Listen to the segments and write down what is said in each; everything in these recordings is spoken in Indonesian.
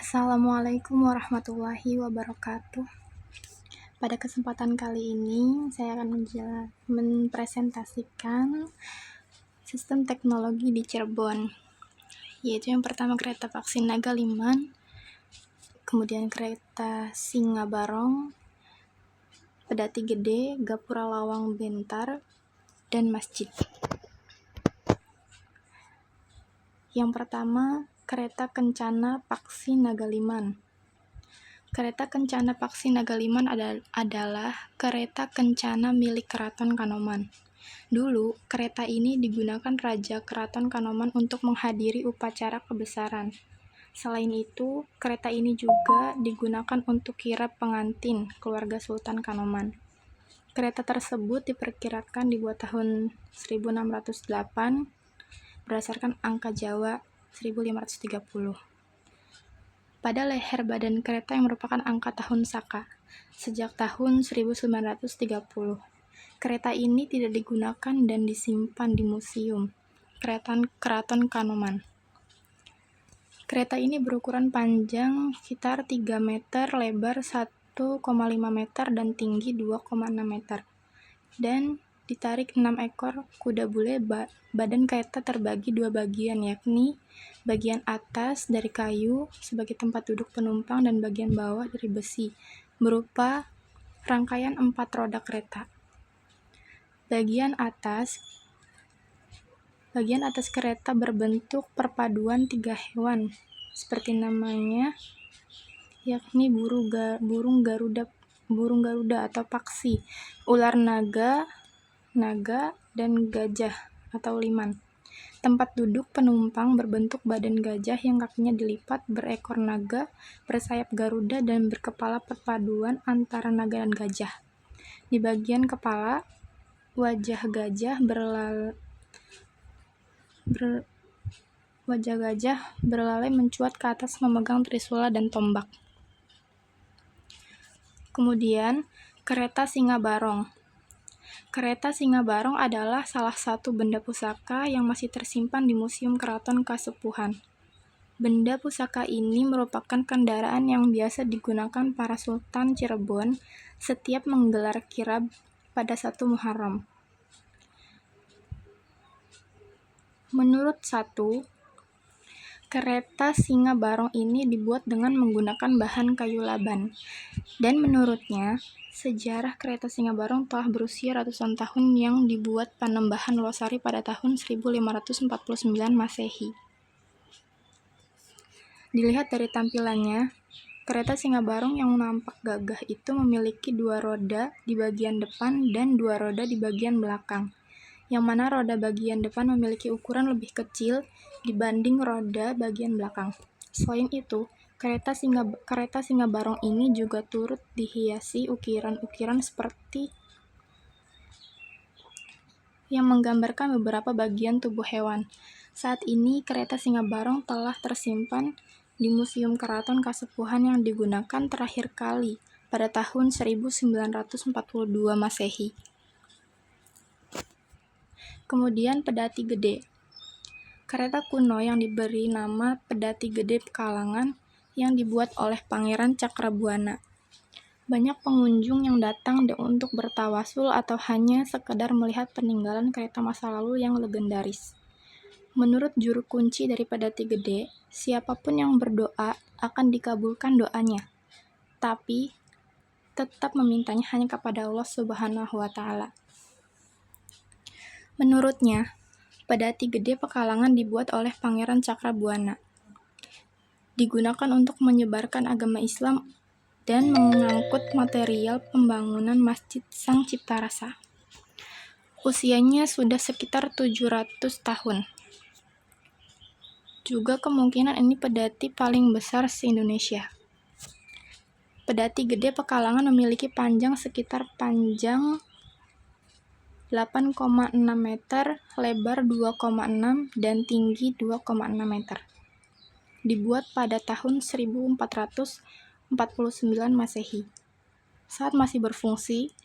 Assalamualaikum warahmatullahi wabarakatuh. Pada kesempatan kali ini, saya akan mempresentasikan sistem teknologi di Cirebon, yaitu yang pertama kereta vaksin Naga Liman, kemudian kereta Singa Barong, Pedati Gede, Gapura Lawang Bentar, dan masjid. Yang pertama, kereta Kencana Paksi Naga Liman. Kereta Kencana Paksi Naga Liman adalah kereta kencana milik Keraton Kanoman. Dulu, kereta ini digunakan Raja Keraton Kanoman untuk menghadiri upacara kebesaran. Selain itu, kereta ini juga digunakan untuk kirap pengantin keluarga Sultan Kanoman. Kereta tersebut diperkirakan dibuat tahun 1608 berdasarkan angka Jawa 1530. Pada leher badan kereta yang merupakan angka tahun Saka, sejak tahun 1930. Kereta ini tidak digunakan dan disimpan di Museum Keraton Kanoman. Kereta ini berukuran panjang sekitar 3 meter, lebar 1,5 meter, dan tinggi 2,6 meter. Dan ditarik 6 ekor kuda bule. Badan kereta terbagi dua bagian, yakni bagian atas dari kayu sebagai tempat duduk penumpang dan bagian bawah dari besi, berupa rangkaian 4 roda kereta. Bagian atas kereta berbentuk perpaduan 3 hewan, seperti namanya, yakni burung garuda atau paksi, ular naga, dan gajah atau liman. Tempat duduk penumpang berbentuk badan gajah yang kakinya dilipat, berekor naga, bersayap garuda, dan berkepala perpaduan antara naga dan gajah. Di bagian kepala, wajah gajah berlalai mencuat ke atas memegang trisula dan tombak. Kemudian, kereta Singa Barong. Kereta Singa Barong adalah salah satu benda pusaka yang masih tersimpan di Museum Keraton Kasepuhan. Benda pusaka ini merupakan kendaraan yang biasa digunakan para Sultan Cirebon setiap menggelar kirab pada 1 Muharram. Menurut kereta Singa Barong ini dibuat dengan menggunakan bahan kayu laban. Dan menurutnya, sejarah kereta Singa Barong telah berusia ratusan tahun yang dibuat Panembahan Losari pada tahun 1549 Masehi. Dilihat dari tampilannya, kereta Singa Barong yang nampak gagah itu memiliki 2 roda di bagian depan dan 2 roda di bagian belakang, yang mana roda bagian depan memiliki ukuran lebih kecil dibanding roda bagian belakang. Selain itu, kereta Singa Barong ini juga turut dihiasi ukiran-ukiran seperti yang menggambarkan beberapa bagian tubuh hewan. Saat ini, kereta Singa Barong telah tersimpan di Museum Keraton Kasepuhan yang digunakan terakhir kali pada tahun 1942 Masehi. Kemudian Pedati Gede. Kereta kuno yang diberi nama Pedati Gede Pekalongan yang dibuat oleh Pangeran Cakrabuana. Banyak pengunjung yang datang untuk bertawasul atau hanya sekedar melihat peninggalan kereta masa lalu yang legendaris. Menurut juru kunci dari Pedati Gede, siapapun yang berdoa akan dikabulkan doanya, tapi tetap memintanya hanya kepada Allah Subhanahu wa Ta'ala. Menurutnya, Pedati Gede Pekalongan dibuat oleh Pangeran Cakrabuana, digunakan untuk menyebarkan agama Islam dan mengangkut material pembangunan Masjid Sang Cipta Rasa. Usianya sudah sekitar 700 tahun. Juga kemungkinan ini pedati paling besar se-Indonesia. Pedati Gede Pekalongan memiliki panjang 8,6 meter, lebar 2,6, dan tinggi 2,6 meter. Dibuat pada tahun 1449 Masehi. Saat masih berfungsi,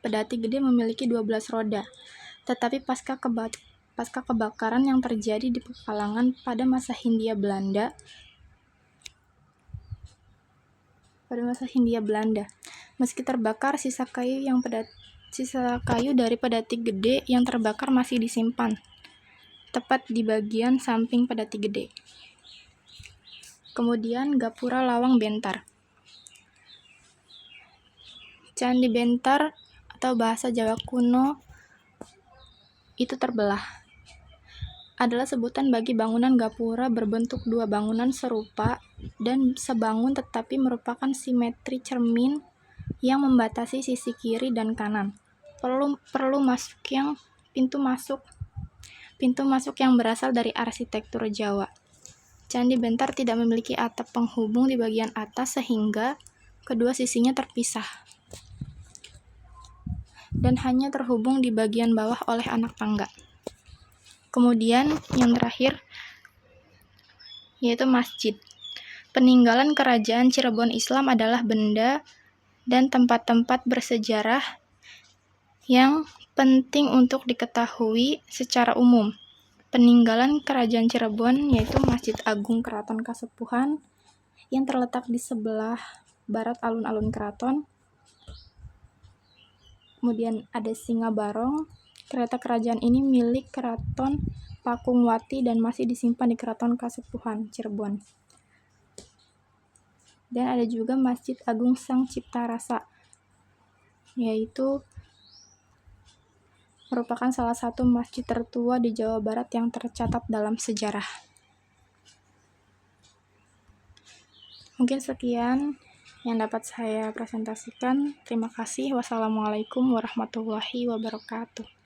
Pedati Gede memiliki 12 roda, tetapi pasca kebakaran yang terjadi di Pekalongan pada masa Hindia Belanda, pada masa Hindia Belanda. Meski terbakar, sisa kayu dari Pedati Gede yang terbakar masih disimpan, tepat di bagian samping Pedati Gede. Kemudian Gapura Lawang Bentar. Candi Bentar atau bahasa Jawa kuno itu terbelah. Adalah sebutan bagi bangunan gapura berbentuk dua bangunan serupa dan sebangun tetapi merupakan simetri cermin yang membatasi sisi kiri dan kanan. Pintu masuk yang berasal dari arsitektur Jawa. Candi Bentar tidak memiliki atap penghubung di bagian atas sehingga kedua sisinya terpisah dan hanya terhubung di bagian bawah oleh anak tangga. Kemudian yang terakhir yaitu masjid. Peninggalan kerajaan Cirebon Islam adalah benda dan tempat-tempat bersejarah yang penting untuk diketahui secara umum. Peninggalan kerajaan Cirebon yaitu Masjid Agung Keraton Kasepuhan yang terletak di sebelah barat alun-alun keraton. Kemudian ada Singa Barong. Kereta kerajaan ini milik Keraton Pakungwati dan masih disimpan di Keraton Kasepuhan, Cirebon. Dan ada juga Masjid Agung Sang Cipta Rasa, yaitu merupakan salah satu masjid tertua di Jawa Barat yang tercatat dalam sejarah. Mungkin sekian yang dapat saya presentasikan. Terima kasih. Wassalamualaikum warahmatullahi wabarakatuh.